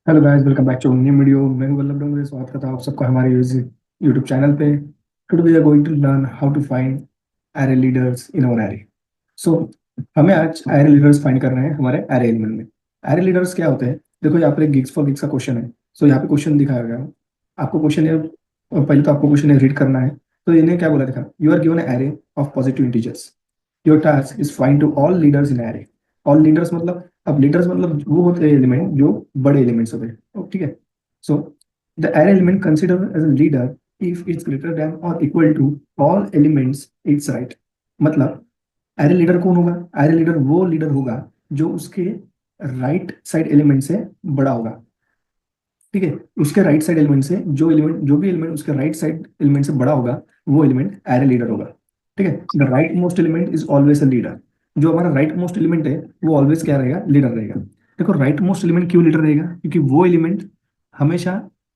Hello guys, welcome back to new video. मैं हूं वल्लभ डोंगरे। स्वागत करता हूं आप सबका हमारे यूट्यूब चैनल पे। Today we are going to learn how to find array leaders in our array. So हमें आज एरे लीडर्स फाइंड करना है हमारे एरे एलिमेंट में। एरे लीडर्स क्या होते हैं? देखो, यहाँ पे गिग्स फॉर गिग्स का क्वेश्चन है। सो यहाँ पे क्वेश्चन दिखाया गया है। आपको क्वेश्चन है, पहले तो आपको क्वेश्चन है रीड करना है। तो इन्हें क्या बोला? देखा, you are given array of positive integers. Your task is find to all leaders in array. All leaders मतलब, अब लीडर्स मतलब वो होते हैं एलिमेंट जो बड़े एलिमेंट्स होते हैं। ठीक है। So the array element consider as a leader if it's greater than और equal to all elements it's right. मतलब एरे लीडर कौन होगा? एरे लीडर वो लीडर होगा जो उसके राइट साइड एलिमेंट से बड़ा होगा। ठीक है। उसके राइट साइड एलिमेंट से जो भी एलिमेंट उसके राइट साइड एलिमेंट से बड़ा होगा, वो एलिमेंट एरे लीडर होगा। ठीक है। The right most element is always a leader. जो हमारा राइट मोस्ट एलिमेंट है वो ऑलवेज क्या रहेगा? लीडर रहेगा। देखो, राइट मोस्ट एलिमेंट क्यों लीडर रहेगा? क्योंकि वो एलिमेंट हमेशा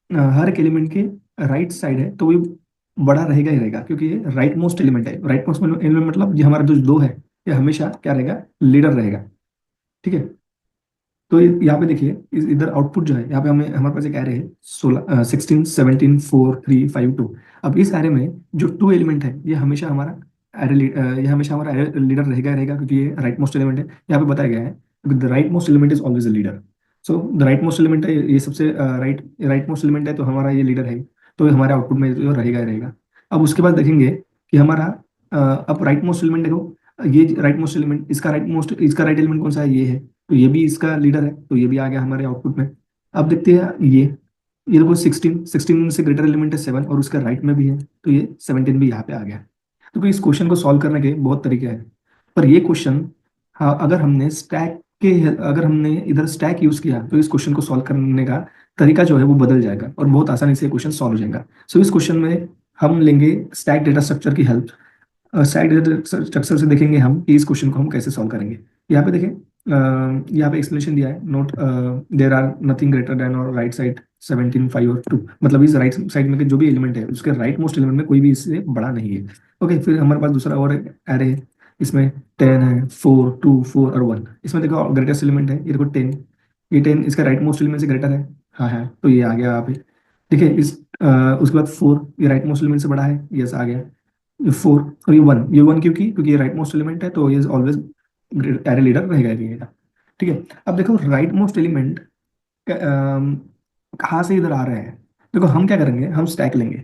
हर एक एलिमेंट के राइट साइड है, तो वो बड़ा रहेगा ही रहेगा, क्योंकि ये राइट मोस्ट एलिमेंट है। राइट मोस्ट एलिमेंट मतलब ये हमारा जो दो है, ये हमेशा क्या रहेगा? लीडर रहेगा। ठीक है। तो यहाँ पे देखिए, इधर आउटपुट जो है, यहाँ पे हमें हमारे पास एक एरे है 16 17 4 3 5 2। अब इस एरे में जो टू एलिमेंट है, ये हमेशा हमारा ये हमेशा हमारा एरे लीडर रहेगा ही रहेगा, क्योंकि ये राइट मोस्ट एलिमेंट है। यहाँ पे बताया गया है the right most element is always a leader. So the right most element है, ये सबसे राइट मोस्ट एलिमेंट है, तो हमारा ये लीडर है। तो ये हमारे आउटपुट में जो रहेगा ही रहेगा। अब उसके बाद देखेंगे कि हमारा अब राइट मोस्ट एलिमेंट देखो, ये राइट मोस्ट एलिमेंट, इसका राइट एलिमेंट कौन सा है? ये है। तो ये भी इसका लीडर है, तो ये भी आ गया हमारे आउटपुट में। अब देखते हैं ये देखो, 16 से ग्रेटर एलिमेंट है 7, और उसका राइट में भी है, तो ये 17 भी यहाँ पे आ गया। तो इस क्वेश्चन को सॉल्व करने के बहुत तरीके हैं, पर ये क्वेश्चन, हाँ, अगर हमने इधर स्टैक यूज किया, तो इस क्वेश्चन को सॉल्व करने का तरीका जो है वो बदल जाएगा, और बहुत आसानी से क्वेश्चन सॉल्व हो जाएगा। सो इस क्वेश्चन में हम लेंगे स्टैक डेटा स्ट्रक्चर की हेल्प। साइड स्ट्रक्चर से देखेंगे हम कि इस क्वेश्चन को हम कैसे सॉल्व करेंगे। यहाँ पे देखें, यहाँ पे एक्सप्लेनेशन दिया है, note there are nothing greater than और राइट साइड 17 5 और 2। मतलब इस राइट साइड में के जो भी एलिमेंट है, उसके राइट मोस्ट एलिमेंट में कोई भी इससे बड़ा नहीं है। ओके, फिर हमारे पास दूसरा और एरे है। इसमें 10 है, 4 2 4 और 1। इसमें देखो ग्रेटेस्ट एलिमेंट है, ये देखो 10। ये 10 इसका राइट मोस्ट एलिमेंट से ग्रेटर है। हाँ है, तो ये आ गया यहाँ पे। देखिए उसके बाद 4, ये राइट मोस्ट एलिमेंट से बड़ा है, यस आ गया। ये 4 और ये वन क्योंकि ये राइट मोस्ट एलिमेंट है, तो ये ऑलवेज एरे लीडर रहेगा ही रहेगा। ठीक है। अब देखो, राइट मोस्ट एलिमेंट कहाँ से इधर आ रहे हैं? देखो, हम क्या करेंगे, हम स्टैक लेंगे।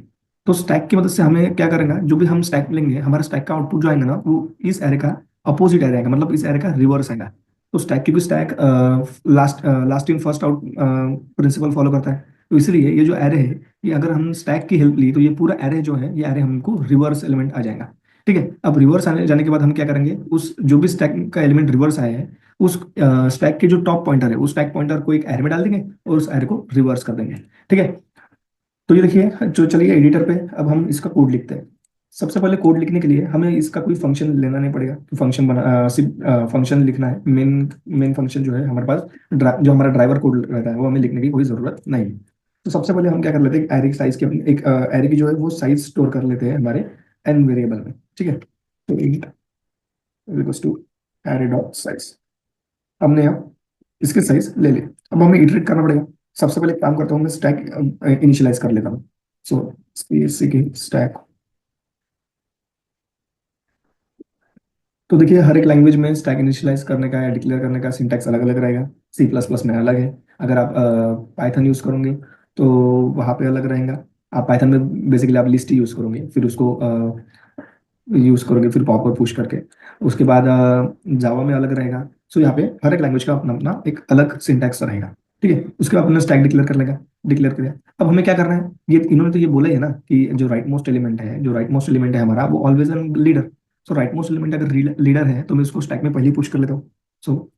तो स्टैक की मदद से हमें क्या करेंगे, जो भी हम स्टैक लेंगे, हमारा स्टैक का आउटपुट जो आएगा ना, वो इस एरे का अपोजिट एरे आएगा, मतलब इस एरे का रिवर्स आएगा। तो स्टैक, क्योंकि stack last in first out principle follow करता है, तो इसलिए ये जो एरे है, ये अगर हम स्टैक की हेल्प ली, तो ये पूरा एरे जो है, ये एरे हमको रिवर्स एलिमेंट आ जाएगा। ठीक है। अब रिवर्स आने जाने के बाद हम क्या करेंगे, उस जो भी स्टैक का एलिमेंट रिवर्स आया है, उस स्टैक के जो टॉप पॉइंटर है, उस स्टैक पॉइंटर को एक एरे में डाल देंगे, और उस एरे को रिवर्स कर देंगे। ठीक है। तो ये देखिए, जो चलिए एडिटर पे अब हम इसका कोड लिखते हैं। सबसे पहले कोड लिखने के लिए हमें इसका कोई फंक्शन लेना नहीं पड़ेगा, फंक्शन बना सिर्फ फंक्शन लिखना है। मेन फंक्शन जो है हमारे पास, जो हमारा ड्राइवर कोड रहता है, वो हमें लिखने की कोई जरूरत नहीं है। तो सबसे पहले हम क्या कर लेते हैं, एरे की साइज की एक एरे की जो है वो साइज स्टोर कर लेते हैं हमारे एन वेरिएबल में। ठीक है। तो int equals to array dot size. हमने अब इसके साइज ले लिए। अब हमें इटरेट करना पड़ेगा। सबसे पहले एक काम करता हूँ, मैं स्टैक इनिशियलाइज कर लेता हूँ। सो स्टैक। तो देखिए, हर एक लैंग्वेज में स्टैक इनिशियलाइज करने का या डिक्लेयर करने का सिंटैक्स अलग अलग रहेगा। सी प्लस प्लस में अलग है। अगर आप पाइथन यूज करोगे, तो वहाँ पे अलग रहेगा। आप पाइथन में बेसिकली आप लिस्ट यूज करोगे, फिर उसको यूज करोगे, फिर पॉप और पुश करके। उसके बाद जावा में अलग रहेगा। सो यहाँ पे हर एक लैंग्वेज का अपना अपना एक अलग सिंटैक्स रहेगा। ठीक है। उसके बाद अपना स्टैक डिक्लेयर कर लेगा। डिक्लेयर कर दिया। अब हमें क्या करना है, ये इन्होंने तो ये बोला ही है ना कि जो राइट मोस्ट एलिमेंट है हमारा, वो always an leader. So right most element अगर लीडर है, तो मैं उसको स्टैक में पहले ही पुश कर लेता हूँ। सो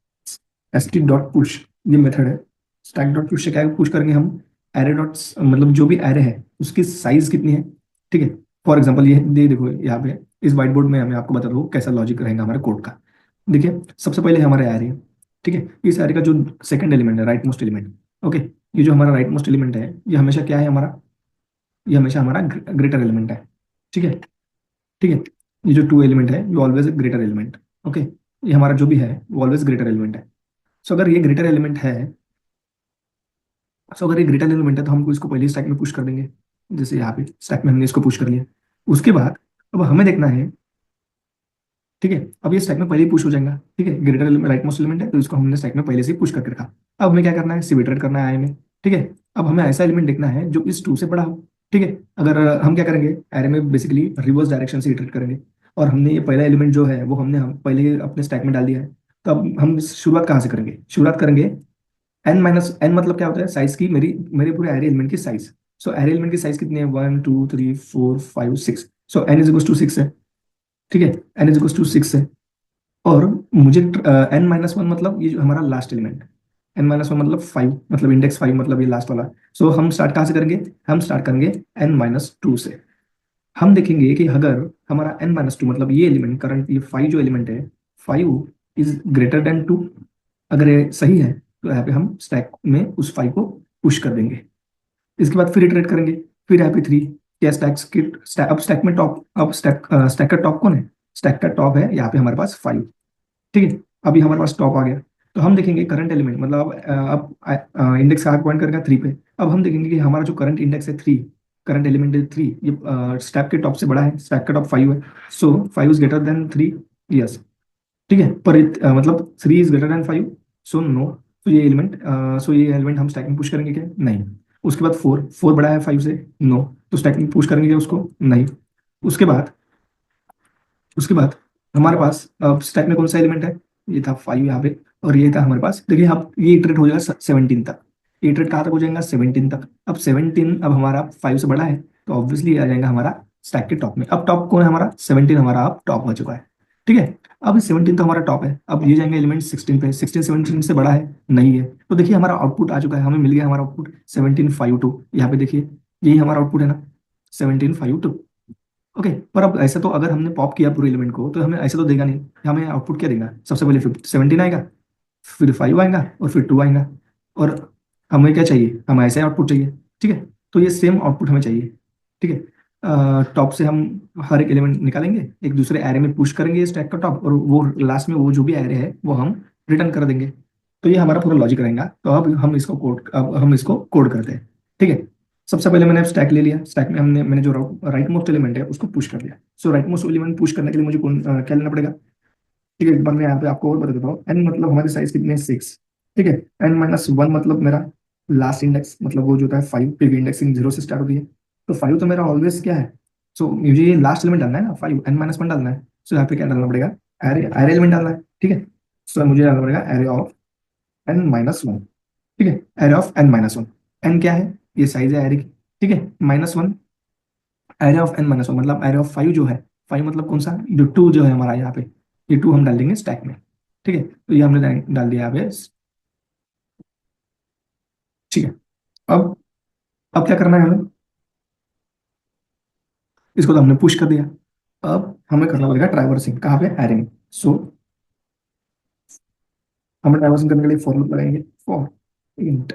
st डॉट पुश, ये मेथड है। स्टैक डॉट पुश से क्या पुश करेंगे हम, एरे डॉट, मतलब जो भी एरे है उसकी साइज कितनी है। ठीक है। फॉर एग्जाम्पल ये देखो, यहाँ पे इस व्हाइट बोर्ड में हमें आपको बता दो कैसा लॉजिक रहेगा हमारे कोड का। देखिए, सबसे पहले हमारा एरे। ठीक है। इस एरे का जो सेकंड एलिमेंट है, राइट मोस्ट एलिमेंट। ओके। ये जो हमारा राइट मोस्ट एलिमेंट है, ये हमेशा क्या है हमारा, ये हमेशा हमारा ग्रेटर एलिमेंट है। ठीक है। ठीक है। ये जो टू एलिमेंट है, ये ऑलवेज ग्रेटर एलिमेंट। ओके। ये हमारा जो भी है वो ऑलवेज ग्रेटर एलिमेंट है। सो अगर ये ग्रेटर एलिमेंट है, सो अगर ये ग्रेटर एलिमेंट है तो हमको इसको पहले स्टैक में पुश कर देंगे, जैसे यहाँ पे स्टैक में हमने इसको पुश कर लिया। उसके बाद अब हमें देखना है, ठीक है, अब ये स्टैक में पहले ही पुश हो जाएगा, ठीक है, greater element right most element है तो इसको हमने स्टैक में पहले से ही पुश करके रखा। अब हमें क्या करना है, सिबिट्रेट करना है आई में, ठीक है। अब हमें ऐसा एलिमेंट देखना है जो इस 2 से बड़ा हो, ठीक है। अगर हम क्या करेंगे, एरे में बेसिकली रिवर्स डायरेक्शन से इटरेट करेंगे, और हमने ये पहला एलिमेंट जो है वो हमने हम पहले ही अपने स्टैक में डाल दिया है। तो अब हम शुरुआत कहाँ से करेंगे, शुरुआत करेंगे एन माइनस एन, मतलब क्या होता है, साइज की, मेरी मेरे पूरे एरे एलिमेंट की साइज। सो एरे एलिमेंट की साइज कितनी है, 1 2 3 4 5 6। सो एन इज इक्वल टू 6 है, ठीक है, एन इज इक्वल टू 6 है। और मुझे n-1 मतलब ये जो हमारा लास्ट एलिमेंट, n-1 मतलब 5, मतलब इंडेक्स 5, मतलब ये लास्ट वाला। सो हम स्टार्ट कहाँ से करेंगे, हम स्टार्ट करेंगे n-2 से। हम देखेंगे कि अगर हमारा n-2 मतलब ये एलिमेंट करंट, ये 5 जो एलिमेंट है, 5 इज ग्रेटर देन 2, अगर ये सही है तो यहाँ पे हम स्टैक में उस 5 को पुश कर देंगे। इसके बाद फिर इटरेट करेंगे, फिर यहाँ पे 3, क्या अब स्टैक में टॉप, अब स्टैक का टॉप कौन है, स्टैक का टॉप है यहाँ पे हमारे पास 5, ठीक है। अभी हमारे पास टॉप आ गया, तो हम देखेंगे करंट एलिमेंट, मतलब अब इंडेक्स कहाँ पॉइंट करेगा, 3 पे। अब हम देखेंगे कि हमारा जो करंट इंडेक्स है 3, करंट एलिमेंट है 3, ये स्टैक के टॉप से बड़ा है, स्टैक का टॉप 5 है। So 5 is greater than 3, yes, ठीक है। पर मतलब 3 is greater than 5, so no. So ये एलिमेंट हम स्टैक में पुश करेंगे क्या, नहीं। उसके बाद 4 बड़ा है 5 से, नो, तो स्टैक में पुश करेंगे क्या उसको, नहीं। उसके बाद उसके बाद हमारे पास अब स्टैक में कौन सा एलिमेंट है, ये था 5 यहाँ पे, और ये था हमारे पास, देखिए अब ये इटरेट हो जाएगा 17 तक। इटरेट कहाँ तक हो जाएगा, 17 तक। अब 17 अब हमारा 5 से बड़ा है, तो ऑब्वियसली आ जाएगा हमारा स्टैक के टॉप में। अब टॉप कौन है हमारा, 17 हमारा अब टॉप हो चुका है, ठीक है। अब 17 तो हमारा टॉप है, अब ये जाएंगे एलिमेंट 16 पे, 16 17 से बड़ा है, नहीं है। तो देखिए हमारा आउटपुट आ चुका है, हमें मिल गया हमारा आउटपुट 17 5 2, यहाँ पे देखिए यही हमारा आउटपुट है ना, 17 5 2। ओके, पर अब ऐसा तो अगर हमने पॉप किया पूरे एलिमेंट को तो हमें ऐसा तो देगा नहीं, हमें आउटपुट क्या देगा, सबसे पहले 17 आएगा, फिर 5 आएगा, और फिर 2 आएगा। और हमें क्या चाहिए, हमें ऐसा आउटपुट चाहिए, ठीक है। तो ये सेम आउटपुट हमें चाहिए, ठीक है। टॉप से हम हर एक एलिमेंट निकालेंगे, एक दूसरे एरे में पुश करेंगे स्टैक का टॉप, और वो लास्ट में वो जो भी एरे है वो हम रिटर्न कर देंगे। तो ये हमारा पूरा लॉजिक रहेगा। तो अब हम इसको कोड करते हैं, ठीक है। सबसे पहले मैंने स्टैक ले लिया, स्टैक में मैंने जो राइट मोस्ट एलिमेंट है उसको पुश कर दिया। सो राइट मोस्ट एलिमेंट पुश करने के लिए मुझे क्या लेना पड़ेगा, ठीक है। एक बार मैं यहाँ पे आपको और बता देता हूँ, एन मतलब हमारी साइज कितनी है, 6, ठीक है। n-1 मतलब मेरा लास्ट इंडेक्स, मतलब वो जो होता है 5, क्योंकि इंडेक्सिंग 0 से स्टार्ट होती है, तो 5 तो मेरा ऑलवेज क्या है। सो मुझे ये लास्ट एलिमेंट डालना है ना, 5 n-1 डालना है। सो यहाँ पे क्या डालना पड़ेगा, एरे एरे एलिमेंट डालना है, ठीक है। सो मुझे डालना पड़ेगा एरे ऑफ n-1, ठीक है, एरे ऑफ n-1। n क्या है, ये साइज है एरे की, ठीक है, -1, एरे ऑफ n-1 मतलब एरे ऑफ 5 जो है, 5 मतलब कौन सा, जो 2 जो है हमारा यहाँ पे, ये 2 हम डाल देंगे स्टैक में, ठीक है। तो ये हमने डाल दिया यहाँ पे, ठीक है। अब अब क्या करना है हमें, इसको तो हमने पुश कर दिया। अब हमें करना पड़ेगा ट्राइवर्सिंग, कहाँ पे, एरे में। सो हमें ट्राइवर्सिंग करने के लिए फॉर लूप लगाएंगे, फॉर इंट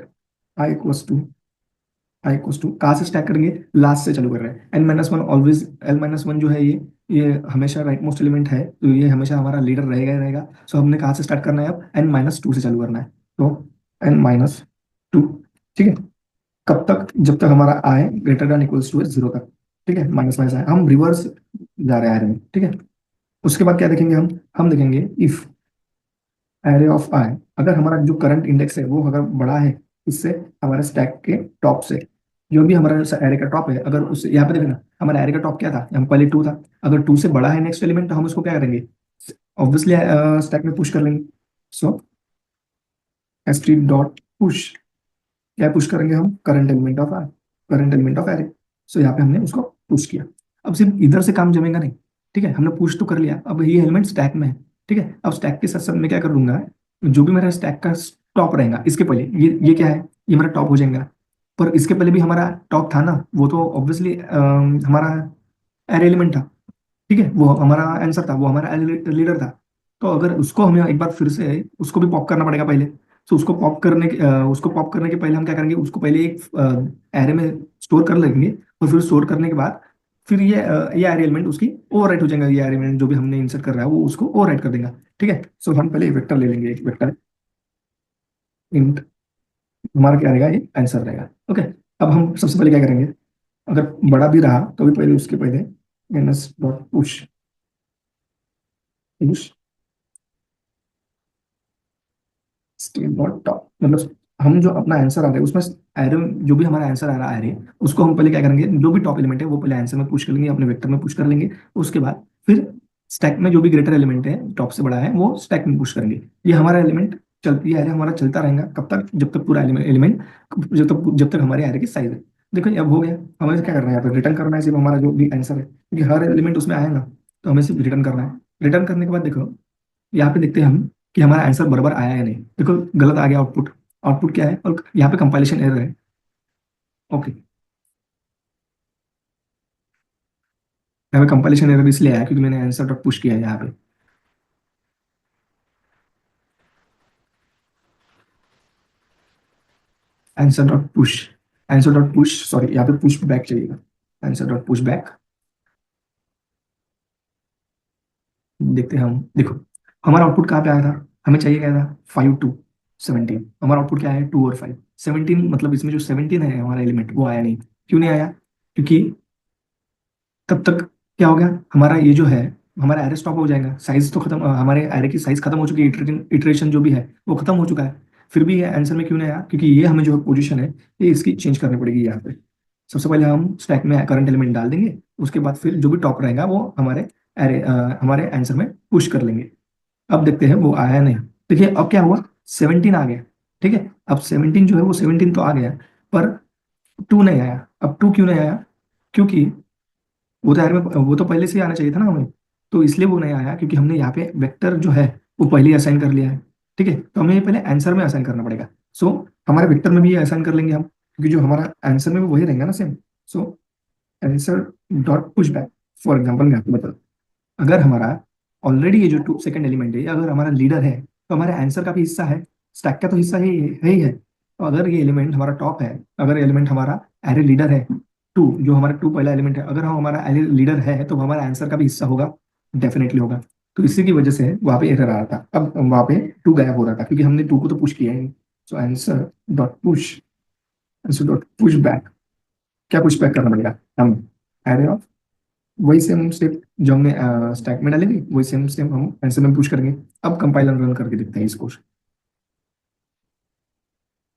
i = कहाँ से स्टैक करेंगे, लास्ट से चालू कर रहे हैं। n-1 ऑलवेज, l-1 जो है ये हमेशा राइट मोस्ट एलिमेंट है, तो ये हमेशा हमारा लीडर रहेगा ही रहेगा। सो हमने कहाँ से स्टार्ट करना है, अब n-2 से चालू करना है। तो n-2, ठीक है, कब तक, जब तक हमारा आए ग्रेटर देन इक्वल्स टू 0 तक, ठीक है। माइनस माइनस आए, हम रिवर्स जा रहे हैं array में, ठीक है। उसके बाद क्या देखेंगे, हम देखेंगे इफ एरे ऑफ आई, अगर हमारा जो करंट इंडेक्स है वो अगर बड़ा है इससे, हमारे स्टैक के टॉप से, जो भी हमारा एरे का टॉप है, अगर उस यहाँ पे देखना हमारा एरे का टॉप क्या था, हम पहले 2 था, अगर 2 से बड़ा है नेक्स्ट एलिमेंट तो हम उसको क्या करेंगे, ऑब्वियसली स्टैक में पुश कर लेंगे। सो st डॉट पुश, क्या पुश करेंगे हम, करंट एलिमेंट ऑफ एरे। सो यहाँ पे हमने उसको पुश किया। अब सिर्फ इधर से काम जमेगा नहीं, ठीक है, हमने पुश तो कर लिया, अब ये एलिमेंट स्टैक में है, ठीक है। अब स्टैक के साथ साथ मैं क्या कर दूंगा, जो भी मेरा स्टैक का टॉप रहेगा, इसके पहले ये क्या है, ये मेरा टॉप हो जाएगा। पर इसके पहले भी हमारा टॉप था ना, वो तो ऑब्वियसली हमारा एरे एलिमेंट था, ठीक है, वो हमारा आंसर था, वो हमारा लीडर था। तो अगर उसको हमें एक बार फिर से उसको भी पॉप करना पड़ेगा पहले। तो उसको पॉप करने के पहले हम क्या करेंगे, उसको पहले एक एरे में स्टोर कर लेंगे, और फिर स्टोर करने के बाद फिर ये एरे एलिमेंट उसकी ओवरराइट हो जाएगा, ये एरे एलिमेंट जो भी हमने इंसर्ट कर रहा है वो उसको ओवरराइट कर देगा, ठीक है। सो हम पहले एक वेक्टर ले लेंगे, एक वेक्टर इंट हमारा क्या रहेगा, ये आंसर रहेगा। ओके, अब हम सबसे पहले क्या करेंगे, अगर बड़ा भी रहा तो भी पहले उसके पहले minus dot push push stem dot top, मतलब हम जो अपना आंसर आ रहा है उसमें एरे, जो भी हमारा आंसर आ रहा है एरे, उसको हम पहले क्या करेंगे, जो भी टॉप एलिमेंट है वो पहले आंसर में पुश कर लेंगे, अपने वेक्टर में पुश कर लेंगे। उसके बाद फिर स्टैक में जो भी ग्रेटर एलिमेंट है टॉप से बड़ा है वो स्टैक में पुश करेंगे। ये हमारा एलिमेंट चलती है, हमारा चलता रहेगा कब तक, जब तक पूरा एलिमेंट, जब तक हमारे एरे की साइज है। देखो ये अब हो गया, हमें क्या करना है, यहाँ पे रिटर्न करना है सिर्फ हमारा जो भी आंसर है, क्योंकि हर एलिमेंट उसमें आएगा, तो हमें सिर्फ रिटर्न करना है। रिटर्न करने के बाद देखो यहाँ पे देखते हैं हम कि हमारा आंसर बराबर आया है नहीं। देखो गलत आ गया आउटपुट, आउटपुट क्या है, और यहाँ पे कंपाइलेशन एरर है। ओके, यहाँ पे कंपाइलेशन एरर इसलिए आया क्योंकि मैंने आंसर डॉट पुश किया है यहाँ पे। Answer dot push, answer dot push, sorry यहाँ पे पुश बैक चाहिएगा। आंसर डॉट पुश बैक, देखते हैं हम, देखो हमारा आउटपुट कहाँ पे आया था, हमें चाहिए क्या था, 5 to 17। हमारा आउटपुट क्या है, 2 और 5, 17, मतलब इसमें जो 17 है हमारा एलिमेंट वो आया नहीं। क्यों नहीं आया, क्योंकि तब तक क्या हो गया, हमारा ये जो है, हमारा एरे स्टॉप हो जाएगा, साइज तो खत्म, हमारे एरे की साइज खत्म हो चुकी है, इटरेशन जो भी है वो खत्म हो चुका है। फिर भी ये आंसर में क्यों नहीं आया, क्योंकि ये हमें जो पोजीशन है ये इसकी चेंज करनी पड़ेगी यहाँ पे। सबसे पहले हम स्टैक में करंट एलिमेंट डाल देंगे, उसके बाद फिर जो भी टॉप रहेगा वो हमारे एरे, हमारे आंसर में पुश कर लेंगे। अब देखते हैं वो आया नहीं। देखिए अब क्या हुआ, 17 आ गया। ठीक है, अब 17 जो है वो 17 तो आ गया, पर 2 नहीं आया। अब 2 क्यों नहीं आया, क्योंकि वो तो यार में वो तो पहले से ही आना चाहिए था ना हमें, तो इसलिए वो नहीं आया क्योंकि हमने यहाँ पे वेक्टर जो है वो पहले ही असाइन कर लिया है। ठीक है, तो हमें ये पहले आंसर में असाइन करना पड़ेगा। सो हमारे वेक्टर में भी असाइन कर लेंगे हम, क्योंकि जो हमारा आंसर में भी वही रहेगा ना same. So answer dot push back, for example मैं आपको बता, अगर हमारा ऑलरेडी ये जो टू सेकंड एलिमेंट है, अगर हमारा लीडर है तो हमारे आंसर का भी हिस्सा है, स्टैक का तो हिस्सा है ही है। तो अगर ये एलिमेंट हमारा टॉप है, अगर एलिमेंट हमारा एरे लीडर है, टू जो हमारा टू पहला एलिमेंट है, अगर हम हमारा एरे लीडर है तो हमारा आंसर का भी हिस्सा होगा, डेफिनेटली होगा। तो इसी की वजह से वहां पे एरर आ रहा था, अब वहां पे टू गायब हो रहा था क्योंकि हमने टू को तो पुश किया ही। So answer dot push, answer dot push back, क्या पुश बैक करना पड़ेगा, हम एरे ऑफ, वही सेम स्टेप जो हमने स्टैक में डालेंगे वही सेम स्टेप हम आंसर में पुश करेंगे। अब कंपाइलर रन करके देखते हैं इसको।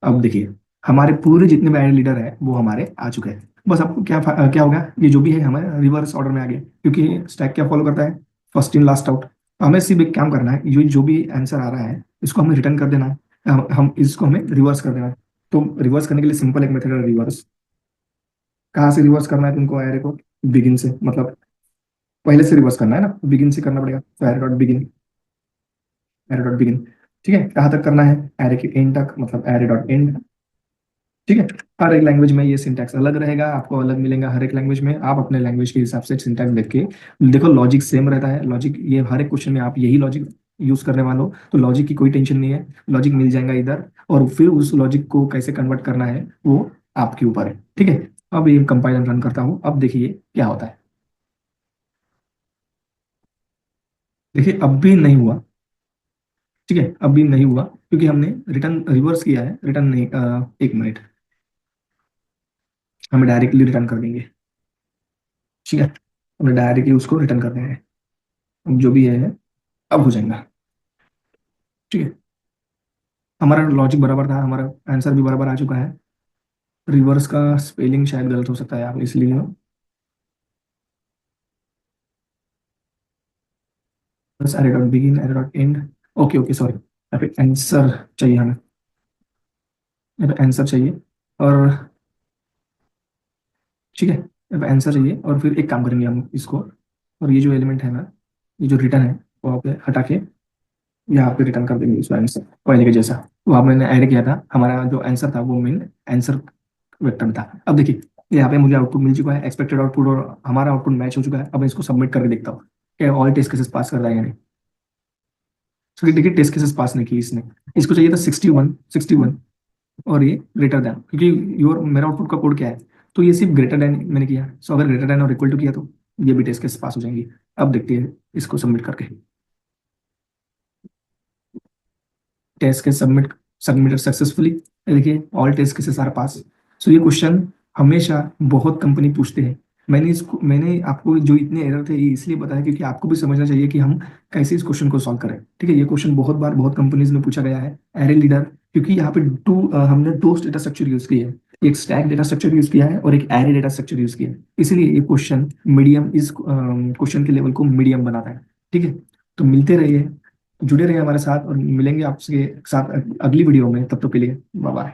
अब देखिए हमारे पूरे जितने भी आइडल लीडर है वो हमारे आ चुके हैं। बस आपको क्या होगा, ये जो भी है हमारे रिवर्स ऑर्डर में आ गया, क्योंकि स्टैक क्या फॉलो करता है, फर्स्ट इन लास्ट आउट। हमें सिर्फ एक काम करना है, जो जो भी आंसर आ रहा है इसको हमें रिटर्न कर देना है, हम इसको हमें रिवर्स कर देना है। तो रिवर्स करने के लिए सिंपल एक मेथड है रिवर्स। कहाँ से रिवर्स करना है तुमको, एरे को बिगिन से, मतलब पहले से रिवर्स करना है ना, बिगिन से करना पड़ेगा। तो array dot begin, array dot begin, ठीक है, कहाँ तक करना है, एरे के एंड तक, मतलब एरे डॉट एंड। ठीक है, हर एक लैंग्वेज में ये सिंटैक्स अलग रहेगा, आपको अलग मिलेगा हर एक लैंग्वेज में, आप अपने लैंग्वेज के हिसाब से सिंटैक्स देख के देखो, लॉजिक सेम रहता है। लॉजिक ये हर एक क्वेश्चन में आप यही लॉजिक यूज करने वाले हो, तो लॉजिक की कोई टेंशन नहीं है, लॉजिक मिल जाएगा इधर, और फिर उस लॉजिक को कैसे कन्वर्ट करना है वो आपके ऊपर है। ठीक है, अब ये कंपाइलर रन करता हूँ, अब देखिए क्या होता है। देखिए अब भी नहीं हुआ। ठीक है, अब भी नहीं हुआ क्योंकि हमने रिटर्न रिवर्स किया है, रिटर्न नहीं, एक मिनट, हमें डायरेक्टली रिटर्न कर देंगे। ठीक है, हमने डायरेक्टली उसको रिटर्न कर देंगे, अब जो भी है अब हो जाएगा। ठीक है, हमारा लॉजिक बराबर था, हमारा आंसर भी बराबर आ चुका है। रिवर्स का स्पेलिंग शायद गलत हो सकता है, आप इसलिए बस array dot begin array dot and. Okay okay sorry, यहाँ पे आंसर चाहिए हमें, यहाँ पे आंसर चाहिए, और ठीक है, यहाँ पे आंसर चाहिए, और फिर एक काम करेंगे हम इसको, और ये जो एलिमेंट है ना, ये जो रिटर्न है वो आप हटा के यहाँ पे रिटर्न कर देंगे इसका आंसर पहले के जैसा। वहाँ मैंने ऐड किया था, हमारा जो आंसर था वो मेन आंसर वेक्टर में था। अब देखिए यहाँ पे मुझे आउटपुट मिल चुका है, एक्सपेक्टेड आउटपुट और हमारा आउटपुट मैच हो चुका है। अब मैं इसको सबमिट करके देखता हूँ कि ऑल टेस्ट केसेस पास कर रहा है या नहीं। तो देखिए टेस्ट केसेस पास नहीं की इसने, इसको चाहिए था 61 61, और ये ग्रेटर देन, क्योंकि योर मेरा आउटपुट का कोड क्या है, तो ये सिर्फ ग्रेटर देन मैंने किया। सो अगर ग्रेटर देन और इक्वल टू किया तो ये भी टेस्ट केस पास हो जाएंगी। अब देखते हैं इसको सबमिट करके, test case submit, submitted successfully, देखिए all test cases are pass. So ये क्वेश्चन हमेशा बहुत कंपनी पूछते हैं। मैंने आपको जो इतने एरर थे ये इसलिए बताया क्योंकि आपको भी समझना चाहिए कि हम कैसे इस क्वेश्चन को सॉल्व करें। ठीक है, ये क्वेश्चन बहुत बार बहुत कंपनीज में पूछा गया है। एरे लीडर, क्योंकि यहाँ पे हमने दो डेटा स्ट्रक्चर यूज किए हैं, एक स्टैक डेटा स्ट्रक्चर यूज किया है और एक एरे डेटा स्ट्रक्चर यूज किया है, इसलिए ये क्वेश्चन मीडियम, इस क्वेश्चन के लेवल को मीडियम बनाता है। ठीक है, तो मिलते रहिए, जुड़े रहिए हमारे साथ और मिलेंगे आपके साथ अगली वीडियो में। तब तक के लिए बाय बाय।